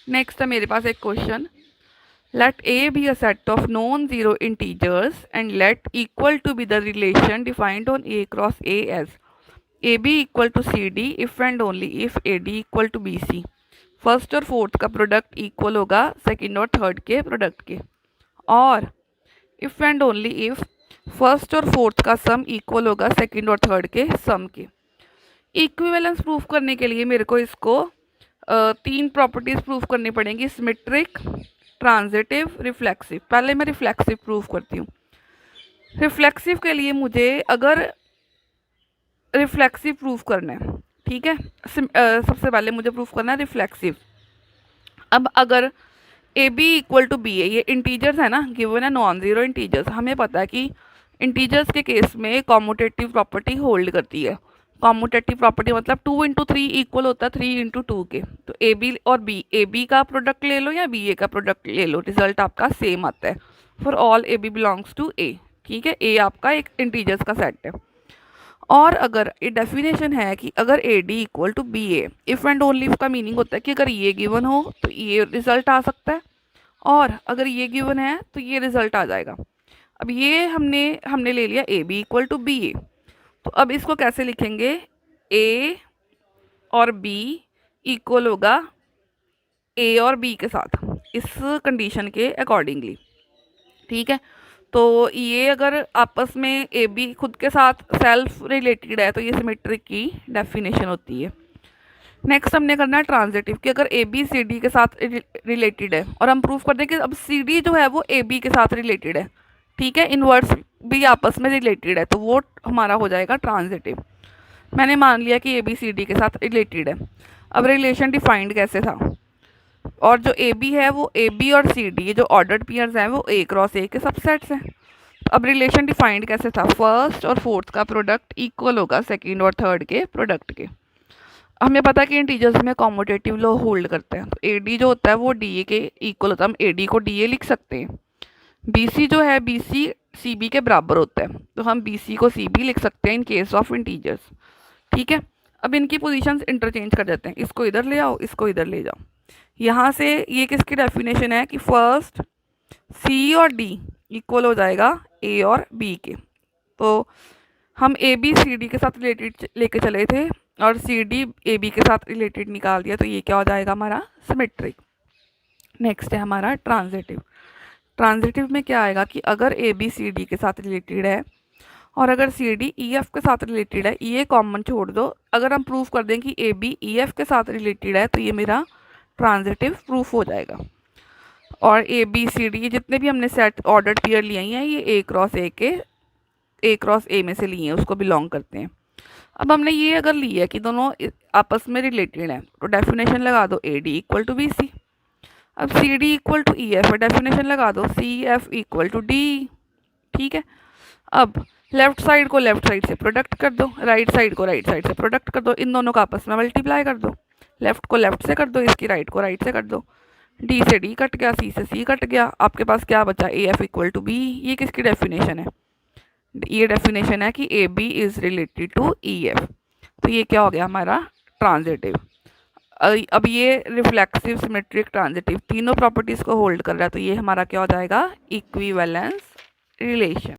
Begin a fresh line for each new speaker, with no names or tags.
Next है मेरे पास एक question, let a be a set of non-zero integers and let equal to be the relation defined on a cross a as ab equal to cd if and only if ad equal to bc। First और fourth का product equal होगा second और third के product के, और if and only if first और fourth का sum equal होगा सेकंड और थर्ड के सम के। इक्विवेलेंस प्रूफ करने के लिए मेरे को इसको तीन प्रॉपर्टीज़ प्रूफ करनी पड़ेंगी, सिमेट्रिक, ट्रांजिटिव, रिफ्लेक्सिव। पहले मैं रिफ्लेक्सिव प्रूफ करती हूँ। रिफ्लेक्सिव के लिए मुझे अगर रिफ्लेक्सिव प्रूफ करना है, ठीक है, सबसे पहले मुझे प्रूफ करना है रिफ्लेक्सिव। अब अगर A B equal to B है, ये इंटीजर्स है ना, गिवन है नॉन ज़ीरो इंटीजर्स। हमें पता है कि इंटीजर्स के केस में कॉम्यूटेटिव प्रॉपर्टी होल्ड करती है। कॉम्यूटेटिव प्रॉपर्टी मतलब 2 इंटू 3 इक्वल होता है 3 इंटू 2 के। तो ए बी और बी, ए बी का प्रोडक्ट ले लो या बी ए का प्रोडक्ट ले लो, रिजल्ट आपका सेम आता है for all A B belongs to A. ठीक है, ए आपका एक इंटीजर्स का सेट है। और अगर ये डेफिनेशन है कि अगर A D equal to B A, if and only का मीनिंग होता है कि अगर ये गिवन हो तो ये रिजल्ट आ सकता है, और अगर ये गिवन है तो ये रिजल्ट आ जाएगा। अब ये हमने ले लिया A B equal to B A, तो अब इसको कैसे लिखेंगे, ए और बी इक्वल होगा ए और बी के साथ, इस कंडीशन के अकॉर्डिंगली। ठीक है, तो ये अगर आपस में ए बी खुद के साथ सेल्फ रिलेटेड है तो ये सिमेट्रिक की डेफिनेशन होती है। नेक्स्ट हमने करना है ट्रांजिटिव, कि अगर ए बी सी डी के साथ रिलेटेड है, और हम प्रूफ कर दें कि अब सी डी जो है वो ए बी के साथ रिलेटेड है, ठीक है, इनवर्स भी आपस में रिलेटेड है, तो वो हमारा हो जाएगा ट्रांजिटिव। मैंने मान लिया कि ए बी सी डी के साथ रिलेटेड है। अब रिलेशन डिफाइंड कैसे था, और जो ए बी है वो ए बी और सी डी जो ऑर्डर्ड पेयर्स हैं वो ए क्रॉस ए के सबसेट्स हैं। अब रिलेशन डिफाइंड कैसे था, फर्स्ट और फोर्थ का प्रोडक्ट इक्वल होगा सेकंड और थर्ड के प्रोडक्ट के। हमें पता है कि इंटीजर्स में कॉम्यूटेटिव लॉ होल्ड करते हैं, तो ए डी जो होता है वो डी ए के इक्वल होता है, हम ए डी को डी ए लिख सकते हैं। बी सी जो है बी सी सी बी के बराबर होता है, तो हम बी सी को सी बी लिख सकते हैं इन केस ऑफ इंटीजर्स। ठीक है, अब इनकी पोजीशंस इंटरचेंज कर देते हैं, इसको इधर ले आओ, इसको इधर ले जाओ। यहाँ से ये किसकी डेफिनेशन है कि फर्स्ट सी और डी इक्वल हो जाएगा ए और बी के। तो हम ए बी सी डी के साथ रिलेटेड लेके चले थे और सी डी ए बी के साथ रिलेटेड निकाल दिया, तो ये क्या हो जाएगा हमारा सिमेट्रिक। नेक्स्ट है हमारा ट्रांजिटिव। ट्रांजिटिव में क्या आएगा कि अगर ए बी सी डी के साथ रिलेटेड है और अगर सी डी ई एफ के साथ रिलेटेड है, ये कॉमन छोड़ दो, अगर हम प्रूफ कर दें कि ए बी ई एफ के साथ रिलेटेड है तो ये मेरा ट्रांजिटिव प्रूफ हो जाएगा। और ए बी सी डी जितने भी हमने सेट ऑर्डर्ड पेयर लिए हैं ये ए क्रॉस ए में से लिए हैं, उसको बिलोंग करते हैं। अब हमने ये अगर लिया है कि दोनों आपस में रिलेटेड हैं, तो डेफिनेशन लगा दो A D equal to B C. अब C D equal to E F, definition लगा दो C F equal to D. ठीक है, अब लेफ्ट साइड को लेफ्ट साइड से प्रोडक्ट कर दो, राइट साइड को राइट साइड से प्रोडक्ट कर दो, इन दोनों का आपस में मल्टीप्लाई कर दो, लेफ्ट को लेफ्ट से कर दो, इसकी राइट को राइट से कर दो। डी से डी कट गया, सी से सी कट गया, आपके पास क्या बचा, A F equal to B. ये किसकी डेफिनेशन है, ये डेफिनेशन है कि A B is related to E F. तो ये क्या हो गया हमारा ट्रांजिटिव। अब ये रिफ्लेक्सिव, सिमेट्रिक, ट्रांजिटिव तीनों प्रॉपर्टीज़ को होल्ड कर रहा है, तो ये हमारा क्या हो जाएगा इक्विवेलेंस रिलेशन।